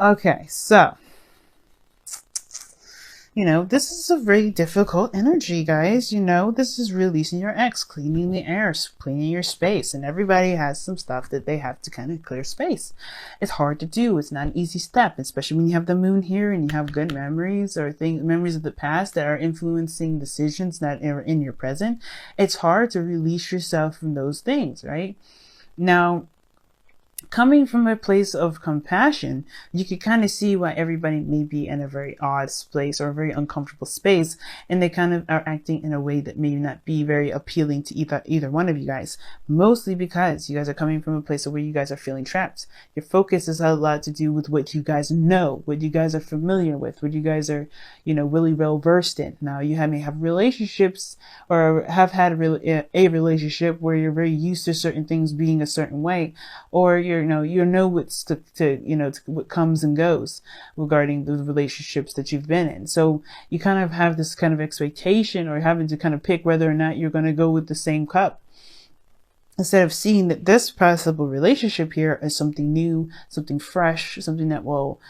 Okay, so this is a very difficult energy, guys. This is releasing your ex, cleaning the air, cleaning your space. And everybody has some stuff that they have to kind of clear space. It's hard to do. It's not an easy step, especially when you have the moon here and you have good memories or memories of the past that are influencing decisions that are in your present. It's hard to release yourself from those things, right? Now, coming from a place of compassion, you can kind of see why everybody may be in a very odd place or a very uncomfortable space, and they kind of are acting in a way that may not be very appealing to either one of you guys, mostly because you guys are coming from a place where you guys are feeling trapped. Your focus is a lot to do with what you guys know, what you guys are familiar with, what you guys are, really well versed in. Now, you may have relationships or have had a relationship where you're very used to certain things being a certain way, or you know what's what comes and goes regarding the relationships that you've been in. So you kind of have this kind of expectation or having to kind of pick whether or not you're going to go with the same cup, instead of seeing that this possible relationship here is something new, something fresh, something that will,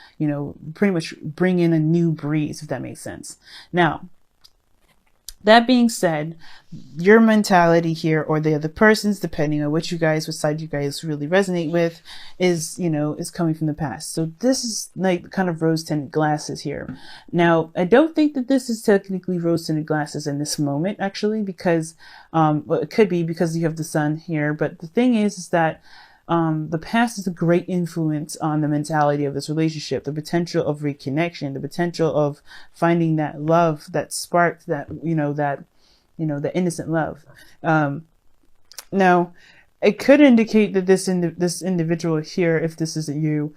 pretty much bring in a new breeze, if that makes sense. Now, that being said, your mentality here, or the other person's, depending on what side you guys really resonate with, is coming from the past. So this is like kind of rose-tinted glasses here. Now, I don't think that this is technically rose-tinted glasses in this moment, actually, because, it could be because you have the sun here. But the thing is that the past is a great influence on the mentality of this relationship, the potential of reconnection, the potential of finding that love, that spark, that the innocent love. Now, it could indicate that this individual here, if this isn't you,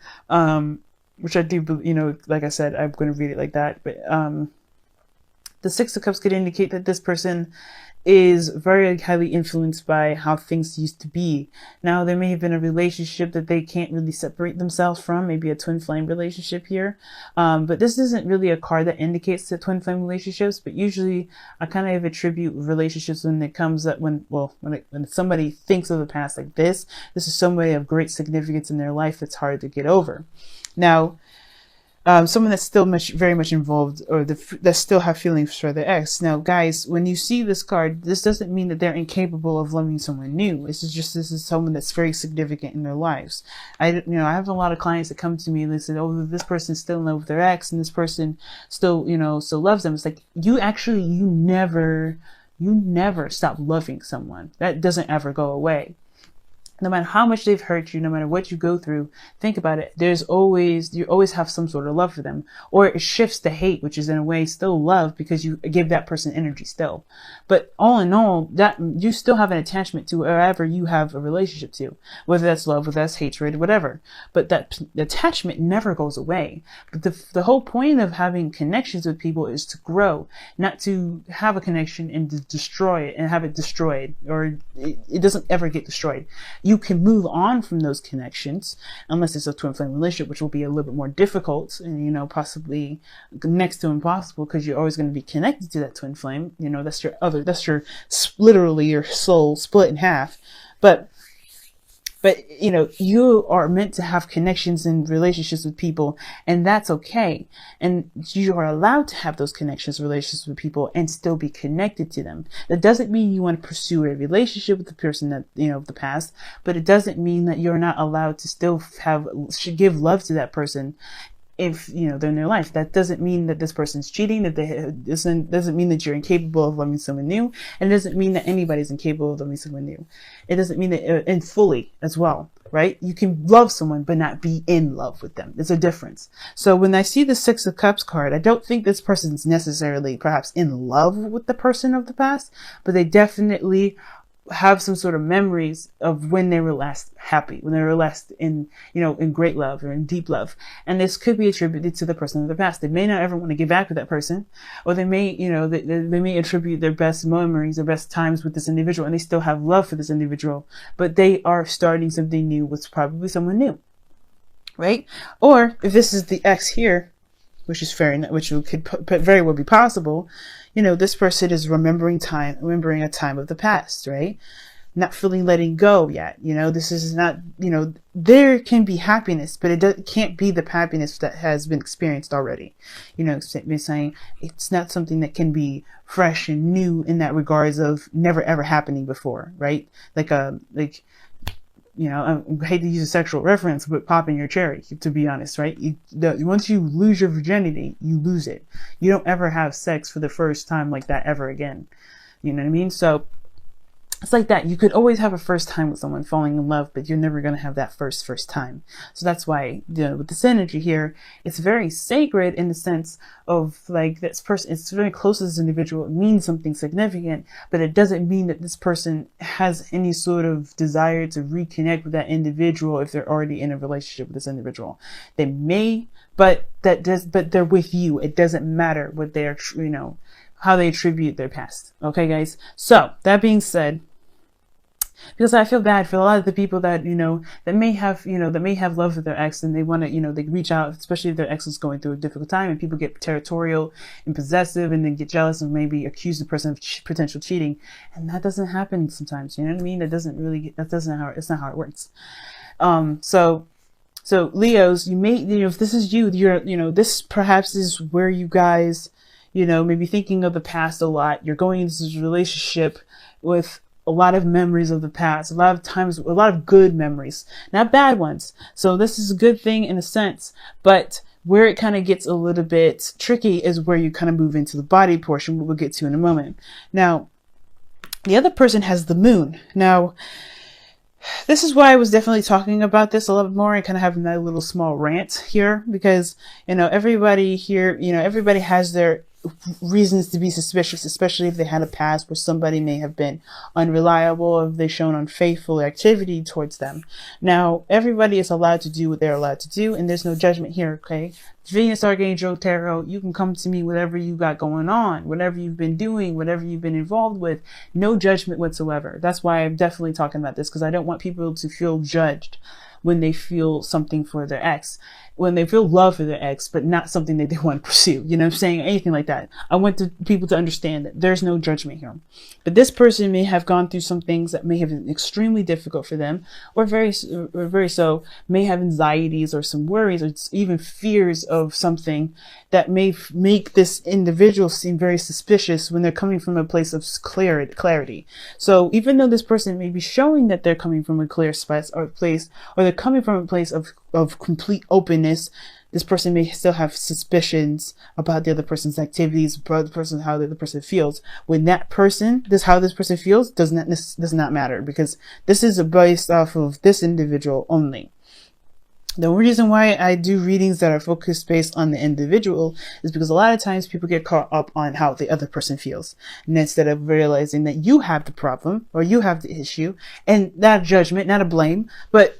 which I do, like I said, I'm going to read it like that, but the Six of Cups could indicate that this person is very highly influenced by how things used to be. Now, there may have been a relationship that they can't really separate themselves from, maybe a twin flame relationship here. But this isn't really a card that indicates the twin flame relationships, but usually I kind of attribute relationships when it comes up when somebody thinks of the past like this is somebody of great significance in their life that's hard to get over. Now, someone that's still very much involved, or that still have feelings for their ex. Now, guys, when you see this card, this doesn't mean that they're incapable of loving someone new. This is someone that's very significant in their lives. I have a lot of clients that come to me and they say, "Oh, this person's still in love with their ex, and this person still loves them." It's like you never stop loving someone. That doesn't ever go away. No matter how much they've hurt you, no matter what you go through, think about it. You always have some sort of love for them, or it shifts to hate, which is in a way still love because you give that person energy still. But all in all, that you still have an attachment to wherever you have a relationship to, whether that's love, whether that's hatred, whatever. But that attachment never goes away. But the whole point of having connections with people is to grow, not to have a connection and to destroy it and have it destroyed, or it doesn't ever get destroyed. You can move on from those connections, unless it's a twin flame relationship, which will be a little bit more difficult and, possibly next to impossible, because you're always going to be connected to that twin flame. That's literally your soul split in half. But you are meant to have connections and relationships with people, and that's okay. And you are allowed to have those connections, relationships with people, and still be connected to them. That doesn't mean you want to pursue a relationship with the person that, of the past, but it doesn't mean that you're not allowed to still should give love to that person if, they're in their life. That doesn't mean that this person's cheating, doesn't mean that you're incapable of loving someone new, and it doesn't mean that anybody's incapable of loving someone new. It doesn't mean that, and fully as well, right? You can love someone, but not be in love with them. There's a difference. So when I see the Six of Cups card, I don't think this person's necessarily perhaps in love with the person of the past, but they definitely have some sort of memories of when they were last happy, when they were last in great love or in deep love. And this could be attributed to the person of the past. They may not ever want to get back with that person, or they may, they may attribute their best memories, their best times with this individual, and they still have love for this individual, but they are starting something new with probably someone new, right? Or if this is the ex here, which could very well be possible, this person is remembering a time of the past, right? not fully letting go yet. You know, this is not, you know, there can be happiness, but it can't be the happiness that has been experienced already. You know, saying it's not something that can be fresh and new in that regards of never ever happening before, right? Like, you know, I hate to use a sexual reference, but popping your cherry, to be honest, right? Once you lose your virginity, you lose it. You don't ever have sex for the first time like that ever again. You know what I mean? So it's like that. You could always have a first time with someone falling in love, but you're never going to have that first time. So that's why, you know, with this energy here, it's very sacred in the sense of like this person, it's very close to this individual. It means something significant, but it doesn't mean that this person has any sort of desire to reconnect with that individual if they're already in a relationship with this individual. They may, but they're with you. It doesn't matter what they're, you know, how they attribute their past. Okay, guys. So that being said, because I feel bad for a lot of the people that, you know, that may have love for their ex, and they want to, you know, they reach out, especially if their ex is going through a difficult time, and people get territorial and possessive and then get jealous and maybe accuse the person of potential cheating. And that doesn't happen sometimes. You know what I mean? It's not how it works. So Leos, you may, you know, if this is you, you know, this perhaps is where you guys, you know, maybe thinking of the past a lot. You're going into this relationship with a lot of memories of the past, a lot of times, a lot of good memories, not bad ones. So this is a good thing in a sense, but where it kind of gets a little bit tricky is where you kind of move into the body portion, what we'll get to in a moment. Now, the other person has the moon. Now, this is why I was definitely talking about this a little bit more and kind of having that little small rant here, because, you know, everybody here, you know, everybody has their reasons to be suspicious, especially if they had a past where somebody may have been unreliable or if they've shown unfaithful activity towards them. Now, everybody is allowed to do what they're allowed to do, and there's no judgment here, okay? Venus, Archangel, Tarot, you can come to me whatever you got going on, whatever you've been doing, whatever you've been involved with, no judgment whatsoever. That's why I'm definitely talking about this, because I don't want people to feel judged when they feel something for their ex, when they feel love for their ex, but not something that they want to pursue. You know what I'm saying? Anything like that. I want people to understand that there's no judgment here. But this person may have gone through some things that may have been extremely difficult for them, or very so, may have anxieties or some worries or even fears of something that may make this individual seem very suspicious when they're coming from a place of clarity. So even though this person may be showing that they're coming from a clear space or place, or they're coming from a place of complete openness, this person may still have suspicions about the other person's activities, about the person, how the other person feels. When that person, how this person feels does not matter, because this is based off of this individual only. The reason why I do readings that are focused based on the individual is because a lot of times people get caught up on how the other person feels, and instead of realizing that you have the problem or you have the issue, and not a judgment, not a blame, but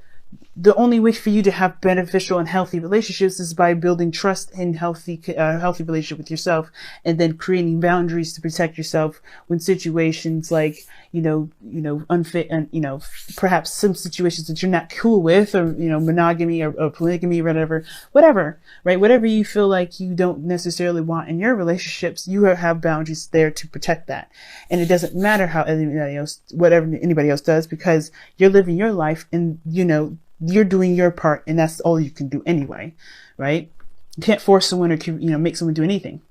the only way for you to have beneficial and healthy relationships is by building trust and healthy relationship with yourself, and then creating boundaries to protect yourself when situations like, unfit, and, perhaps some situations that you're not cool with, or, monogamy or polygamy or whatever, right? Whatever you feel like you don't necessarily want in your relationships, you have boundaries there to protect that. And it doesn't matter how anybody else does, because you're living your life, and, you're doing your part, and that's all you can do anyway, right? You can't force someone or, make someone do anything.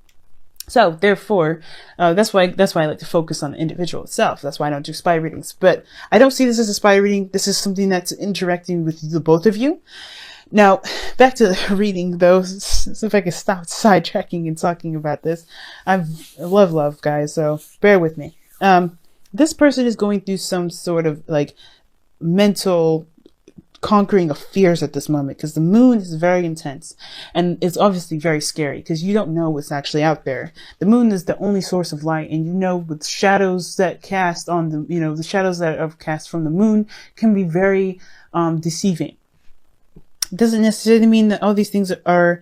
So therefore, that's why I like to focus on the individual itself. That's why I don't do spy readings. But I don't see this as a spy reading. This is something that's interacting with the both of you. Now, back to the reading, though, so if I can stop sidetracking and talking about this. I love, guys, so bear with me. This person is going through some sort of, mental conquering of fears at this moment, because the moon is very intense, and it's obviously very scary because you don't know what's actually out there. The moon is the only source of light, and with shadows that cast on the shadows that are cast from the moon can be very deceiving. It doesn't necessarily mean that all these things are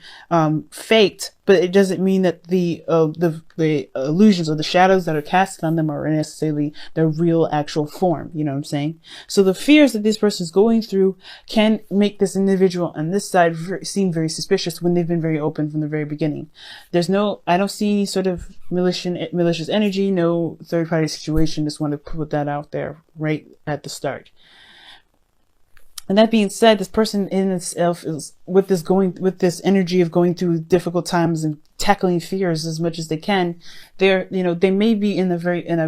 faked, but it doesn't mean that the illusions or the shadows that are casted on them are necessarily their real actual form. You know what I'm saying? So the fears that this person is going through can make this individual on this side seem very suspicious when they've been very open from the very beginning. I don't see any sort of malicious energy, no third party situation. Just want to put that out there right at the start. And that being said, this person in itself is with this energy of going through difficult times and tackling fears as much as they can. They may be in a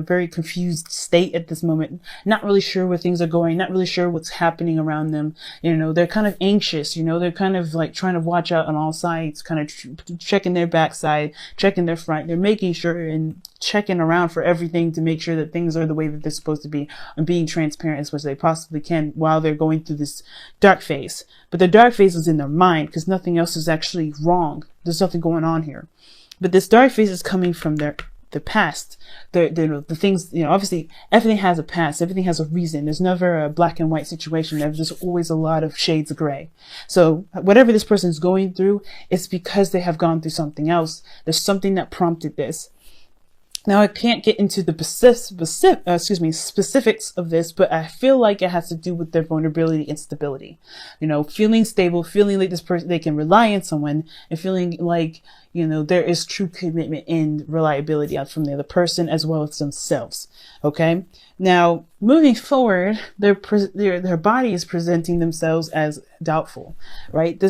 very confused state at this moment, not really sure where things are going, not really sure what's happening around them. They're kind of anxious, they're kind of like trying to watch out on all sides, kind of checking their backside, checking their front. They're making sure and checking around for everything to make sure that things are the way that they're supposed to be, and being transparent as much as they possibly can while they're going through this dark phase. But the dark phase is in their mind, because nothing else is actually wrong. There's nothing going on here. But this dark phase is coming from the past. The things, obviously everything has a past. Everything has a reason. There's never a black and white situation. There's just always a lot of shades of gray. So whatever this person is going through, it's because they have gone through something else. There's something that prompted this. Now, I can't get into the specifics of this, but I feel like it has to do with their vulnerability and stability. Feeling stable, feeling like this person, they can rely on someone, and feeling like, there is true commitment and reliability out from the other person as well as themselves. Okay. Now, moving forward, their body is presenting themselves as doubtful, right?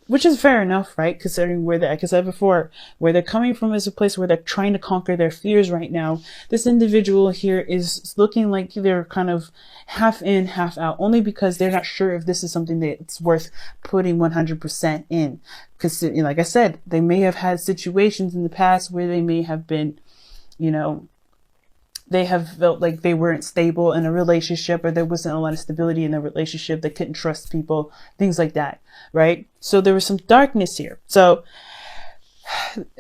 Which is fair enough, right? Considering where like I said before, where they're coming from is a place where they're trying to conquer their fears right now. This individual here is looking like they're kind of half in, half out, only because they're not sure if this is something that's worth putting 100% in. Because, like I said, they may have had situations in the past where they may have been, they have felt like they weren't stable in a relationship, or there wasn't a lot of stability in the relationship. They couldn't trust people, things like that, right? So there was some darkness here. So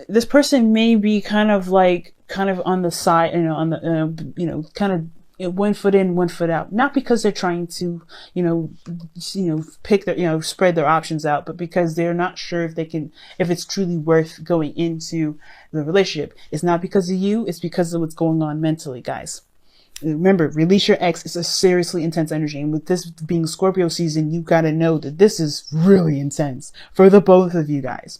this person may be kind of on the side, on the, kind of 1 foot in, 1 foot out, not because they're trying to, pick their, spread their options out, but because they're not sure if it's truly worth going into the relationship. It's not because of you. It's because of what's going on mentally, guys. Remember, release your ex. It's a seriously intense energy. And with this being Scorpio season, you got to know that this is really intense for the both of you guys.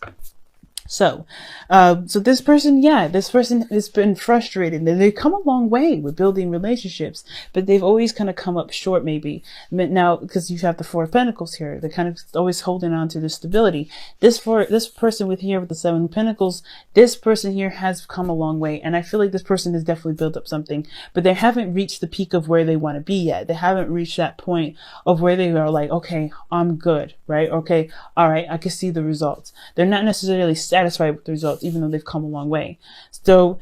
So this person has been frustrated. They've come a long way with building relationships, but they've always kind of come up short, maybe. Now, because you have the Four of Pentacles here, they're kind of always holding on to the stability. This person with the Seven of Pentacles, this person here has come a long way. And I feel like this person has definitely built up something, but they haven't reached the peak of where they want to be yet. They haven't reached that point of where they are like, okay, I'm good, right? Okay, all right, I can see the results. They're not necessarily satisfied with the results, even though they've come a long way. So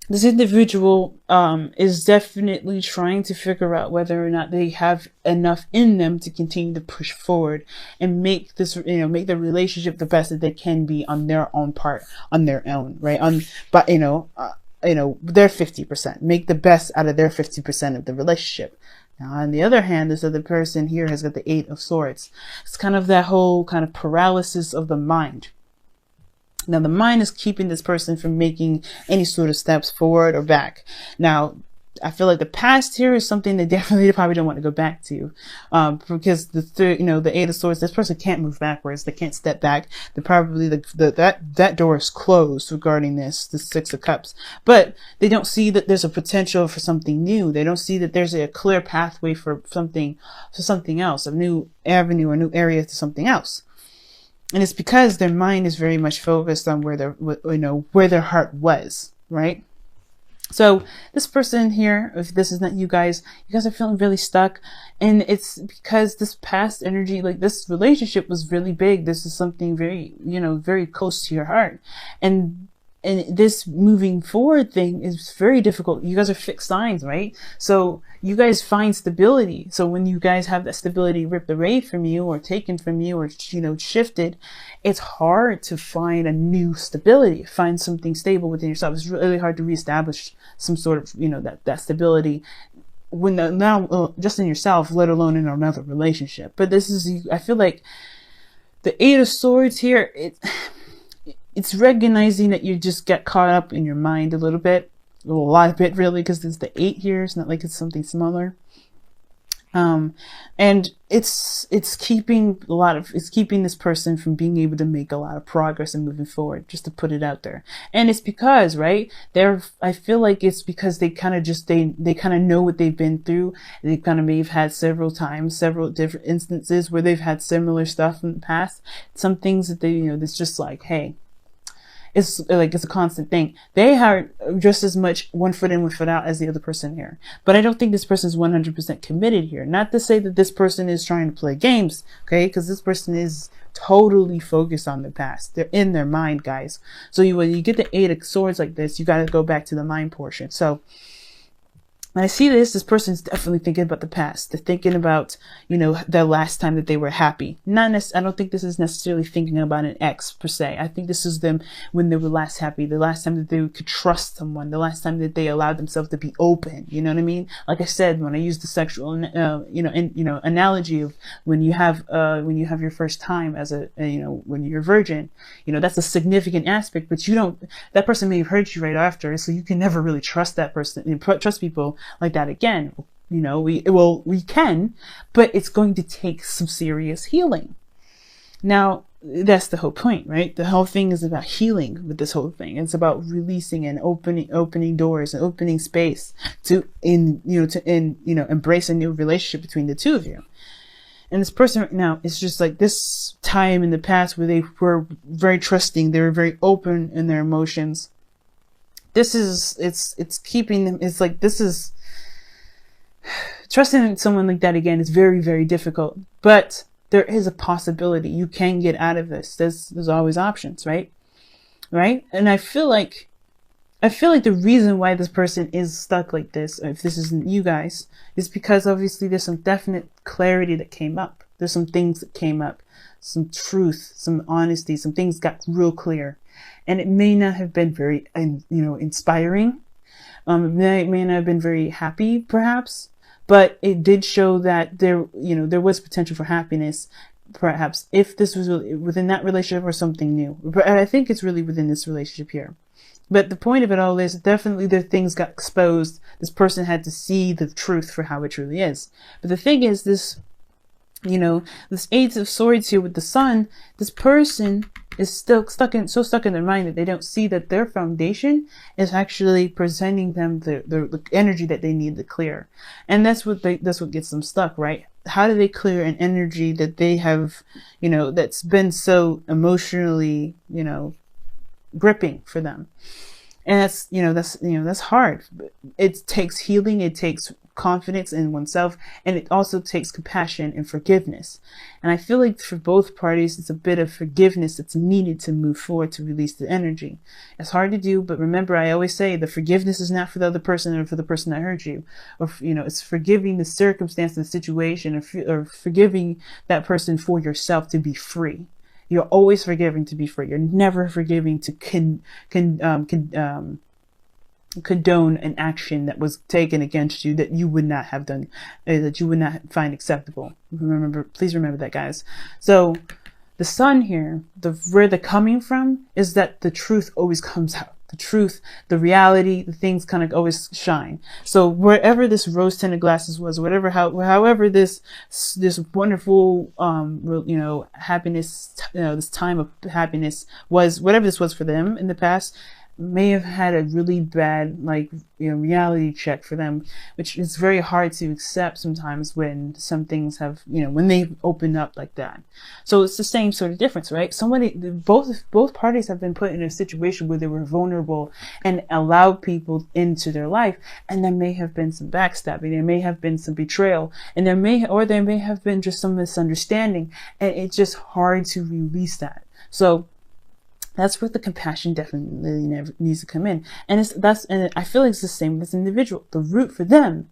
this individual is definitely trying to figure out whether or not they have enough in them to continue to push forward and make this, make the relationship the best that they can be on their own part, on their own, right? But their 50%, make the best out of their 50% of the relationship. Now, on the other hand, this other person here has got the Eight of Swords. It's kind of that whole kind of paralysis of the mind. Now, the mind is keeping this person from making any sort of steps forward or back. Now, I feel like the past here is something they probably don't want to go back to, because the Eight of Swords, this person can't move backwards. They can't step back. They're probably that door is closed regarding the Six of Cups, but they don't see that there's a potential for something new. They don't see that there's a clear pathway for something else, a new avenue or new area to something else. And it's because their mind is very much focused on where their heart was, right? So this person here, if this is not you guys are feeling really stuck. And it's because this past energy, like this relationship was really big. This is something very, very close to your heart. And this moving forward thing is very difficult. You guys are fixed signs, right? So you guys find stability. So when you guys have that stability ripped away from you or taken from you or, shifted, it's hard to find a new stability, find something stable within yourself. It's really hard to reestablish some sort of, that stability when now just in yourself, let alone in another relationship. But this is, I feel like the Eight of Swords here, it's recognizing that you just get caught up in your mind a little bit, a lot of it really, because there's the 8 here. It's not like it's something smaller. And it's keeping this person from being able to make a lot of progress and moving forward, just to put it out there. And it's because, right, I feel like it's because they kind of just, they kind of know what they've been through. They kind of may have had several different instances where they've had similar stuff in the past. Some things that they, it's just like, hey, it's a constant thing. They are just as much one foot in, one foot out as the other person here. But I don't think this person is 100% committed here. Not to say that this person is trying to play games, okay? Because this person is totally focused on the past. They're in their mind, guys. So when you get the 8 of Swords like this, you got to go back to the mind portion. So when I see this person's definitely thinking about the past. They're thinking about, the last time that they were happy. I don't think this is necessarily thinking about an ex per se. I think this is them when they were last happy, the last time that they could trust someone, the last time that they allowed themselves to be open. You know what I mean? Like I said, when I use the sexual, analogy of when you have your first time as when you're a virgin, that's a significant aspect, but that person may have hurt you right after. So you can never really trust that person, trust people like that again. We can, but it's going to take some serious healing. Now, that's the whole point, right? The whole thing is about healing with this whole thing. It's about releasing and opening doors and opening space to embrace a new relationship between the two of you. And this person right now is just like this time in the past where they were very trusting. They were very open in their emotions. It's keeping them. It's like, trusting someone like that again is very, very difficult, but there is a possibility you can get out of this. There's always options, right? And I feel like the reason why this person is stuck like this, if this isn't you guys, is because obviously there's some definite clarity that came up. There's some things that came up, some truth, some honesty, some things got real clear. And it may not have been very, inspiring. It may not have been very happy, perhaps, but it did show that there was potential for happiness, perhaps, if this was really within that relationship or something new. But I think it's really within this relationship here. But the point of it all is definitely the things got exposed. This person had to see the truth for how it truly is. But the thing is, this 8 of Swords here with the Sun, this person is still stuck in their mind that they don't see that their foundation is actually presenting them the energy that they need to clear. And that's what gets them stuck, right? How do they clear an energy that they have, that's been so emotionally, gripping for them? And that's hard. It takes healing. It takes confidence in oneself, and it also takes compassion and forgiveness. And I feel like for both parties, it's a bit of forgiveness that's needed to move forward to release the energy. It's hard to do, but remember, I always say the forgiveness is not for the other person or for the person that hurt you, or it's forgiving the circumstance and the situation, or forgiving that person for yourself to be free. You're always forgiving to be free. You're never forgiving to condone an action that was taken against you that you would not have done, that you would not find acceptable. Please remember that, guys. So the Sun here, where they're coming from is that the truth always comes out. The truth, the reality, the things kind of always shine. So wherever this rose-tinted glasses was, however this wonderful, happiness, this time of happiness was, whatever this was for them in the past, may have had a really bad reality check for them, which is very hard to accept sometimes when some things have when they open up like that. So it's the same sort of difference, right? Both parties have been put in a situation where they were vulnerable and allowed people into their life, and there may have been some backstabbing, there may have been some betrayal, and there may have been just some misunderstanding, and it's just hard to release that. So that's where the compassion definitely needs to come in. And I feel like it's the same with this individual. The root for them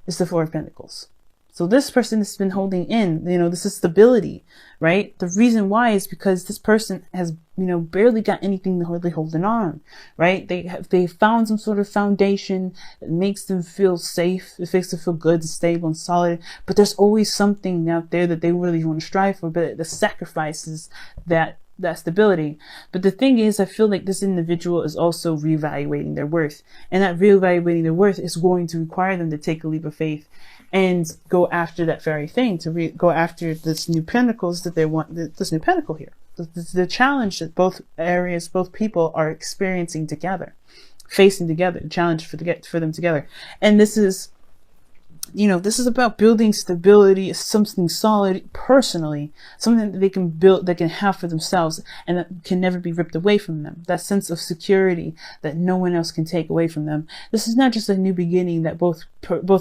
is the Four of Pentacles. So this person has been holding in, this is stability, right? The reason why is because this person has, barely got anything to hardly holding on, right? They found some sort of foundation that makes them feel safe. It makes them feel good and stable and solid. But there's always something out there that they really want to strive for, but the sacrifices that stability. But the thing is, I feel like this individual is also reevaluating their worth, and that reevaluating their worth is going to require them to take a leap of faith and go after that very thing, to go after this new pentacles that they want, this new pentacle here, the challenge that both areas, both people are experiencing together, facing together, the challenge for them together. And this is, this is about building stability, something solid personally, something that they can build, that can have for themselves, and that can never be ripped away from them. That sense of security that no one else can take away from them. This is not just a new beginning that both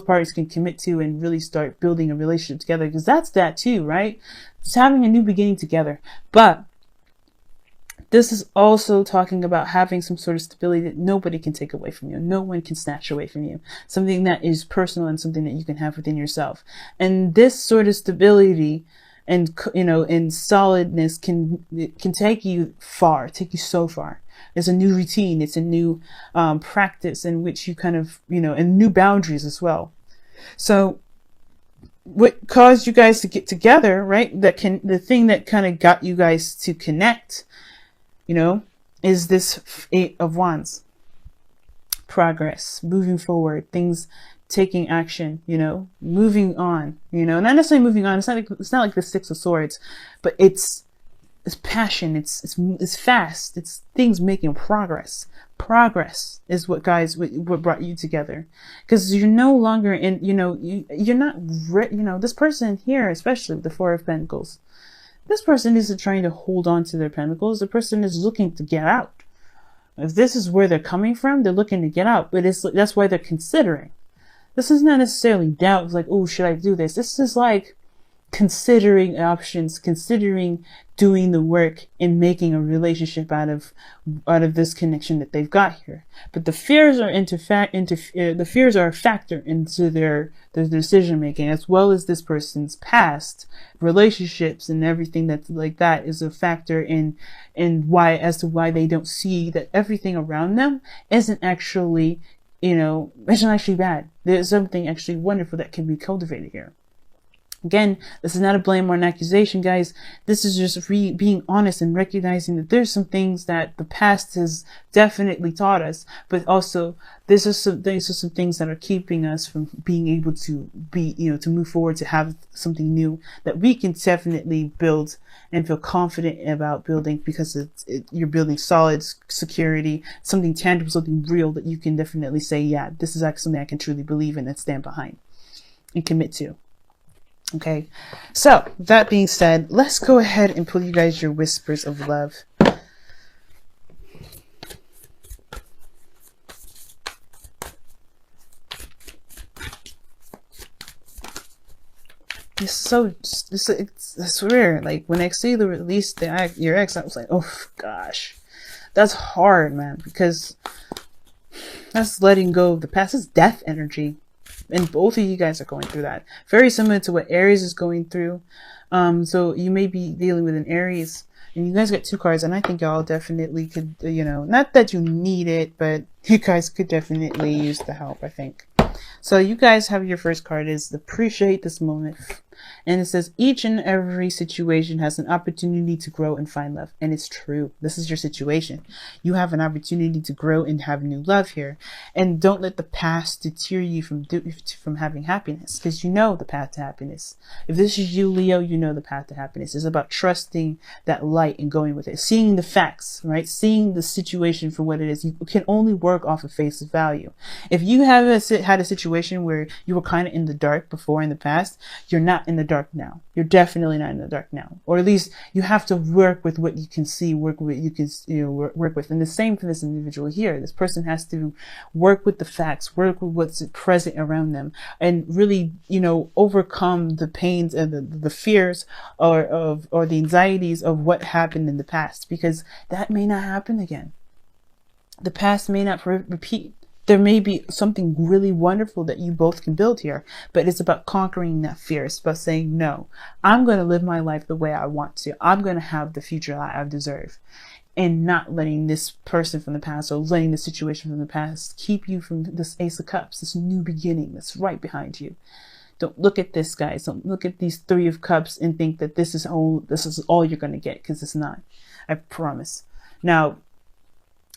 parties can commit to and really start building a relationship together, because that's that too, right? It's having a new beginning together. But this is also talking about having some sort of stability that nobody can take away from you. No one can snatch away from you. Something that is personal and something that you can have within yourself. And this sort of stability and, and solidness can take you far, take you so far. It's a new routine. It's a new practice in which you kind of, and new boundaries as well. So what caused you guys to get together, right? The thing that kind of got you guys to connect, is this 8 of Wands. Progress, moving forward, things, taking action, moving on, not necessarily moving on. It's not like the 6 of Swords, but it's passion. It's fast. It's things making progress. Progress is what brought you together, because you're no longer in, you're not, this person here, especially the 4 of Pentacles. This person isn't trying to hold on to their pentacles. The person is looking to get out. If this is where they're coming from, they're looking to get out. But that's why they're considering. This is not necessarily doubt. It's like, oh, should I do this? This is like considering options, considering doing the work and making a relationship out of this connection that they've got here. But the fears are the fears are a factor into their decision making, as well as this person's past relationships and everything that's like that is a factor in why they don't see that everything around them isn't actually, isn't actually bad. There's something actually wonderful that can be cultivated here. Again, this is not a blame or an accusation, guys. This is just being honest and recognizing that there's some things that the past has definitely taught us, but also these are some things that are keeping us from being able to be, to move forward, to have something new that we can definitely build and feel confident about building, because you're building solid security, something tangible, something real that you can definitely say, yeah, this is actually something I can truly believe in and stand behind and commit to. Okay, so that being said, let's go ahead and pull you guys your whispers of love. It's weird. Like when I see the release your ex, I was like, oh gosh, that's hard, man, because that's letting go of the past. It's death energy. And both of you guys are going through that. Very similar to what Aries is going through. So you may be dealing with an Aries. And you guys got 2 cards. And I think y'all definitely could, not that you need it, but you guys could definitely use the help, I think. So you guys have your first card is appreciate this moment. And it says each and every situation has an opportunity to grow and find love. And it's true. This is your situation. You have an opportunity to grow and have new love here. And don't let the past deter you from having happiness, because you know the path to happiness. If this is you, Leo, you know the path to happiness. It's about trusting that light and going with it. Seeing the facts, right? Seeing the situation for what it is. You can only work off of face value. If you have had a situation where you were kind of in the dark before in the past, you're not in the dark now. You're definitely not in the dark now. Or at least you have to work with what you can see, work with what you can, work with. And the same for this individual here. This person has to work with the facts, work with what's present around them, and really, overcome the pains and the fears or the anxieties of what happened in the past, because that may not happen again. The past may not repeat. There may be something really wonderful that you both can build here, but it's about conquering that fear. It's about saying, no, I'm going to live my life the way I want to. I'm going to have the future that I deserve, and not letting this person from the past or letting the situation from the past keep you from this Ace of Cups, this new beginning that's right behind you. Don't look at this, guys. Don't look at these Three of Cups and think that this is all you're going to get, because it's not. I promise. Now,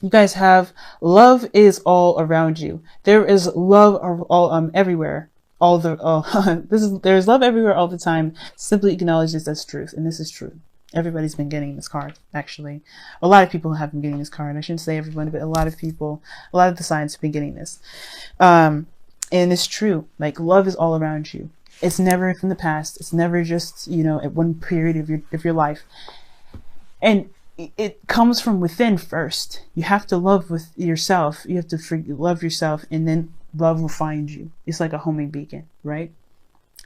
you guys have love is all around you. There is love all everywhere. There's love everywhere all the time. Simply acknowledge this as truth, and this is true. Everybody's been getting this card, actually. A lot of people have been getting this card. I shouldn't say everyone, but a lot of the signs have been getting this. And it's true. Like, love is all around you. It's never from the past. It's never just, at one period of your life. And it comes from within first. You have to love with yourself. You have to love yourself, and then love will find you. It's like a homing beacon, right?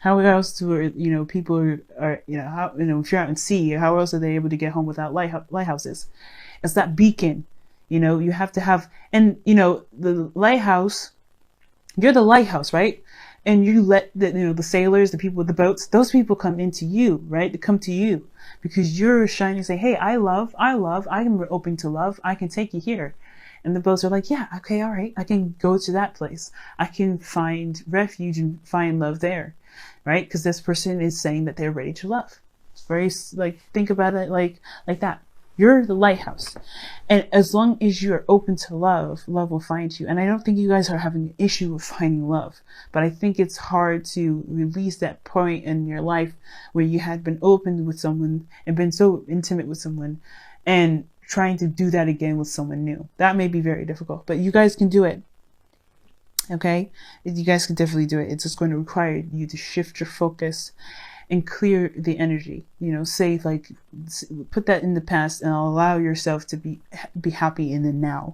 How else do people are if you're out in sea, how else are they able to get home without lighthouses? It's that beacon. You have to have, and the lighthouse. You're the lighthouse, right? And you let the sailors, the people with the boats, those people come into you, right? They come to you because you're shining. Say, hey, I love. I'm open to love. I can take you here. And the boats are like, yeah, okay, all right. I can go to that place. I can find refuge and find love there, right? Because this person is saying that they're ready to love. It's very think about it like that. You're the lighthouse. And as long as you're open to love, love will find you. And I don't think you guys are having an issue with finding love, but I think it's hard to release that point in your life where you had been open with someone and been so intimate with someone, and trying to do that again with someone new. That may be very difficult, but you guys can do it. Okay? You guys can definitely do it. It's just going to require you to shift your focus and clear the energy, put that in the past and allow yourself to be happy in the now.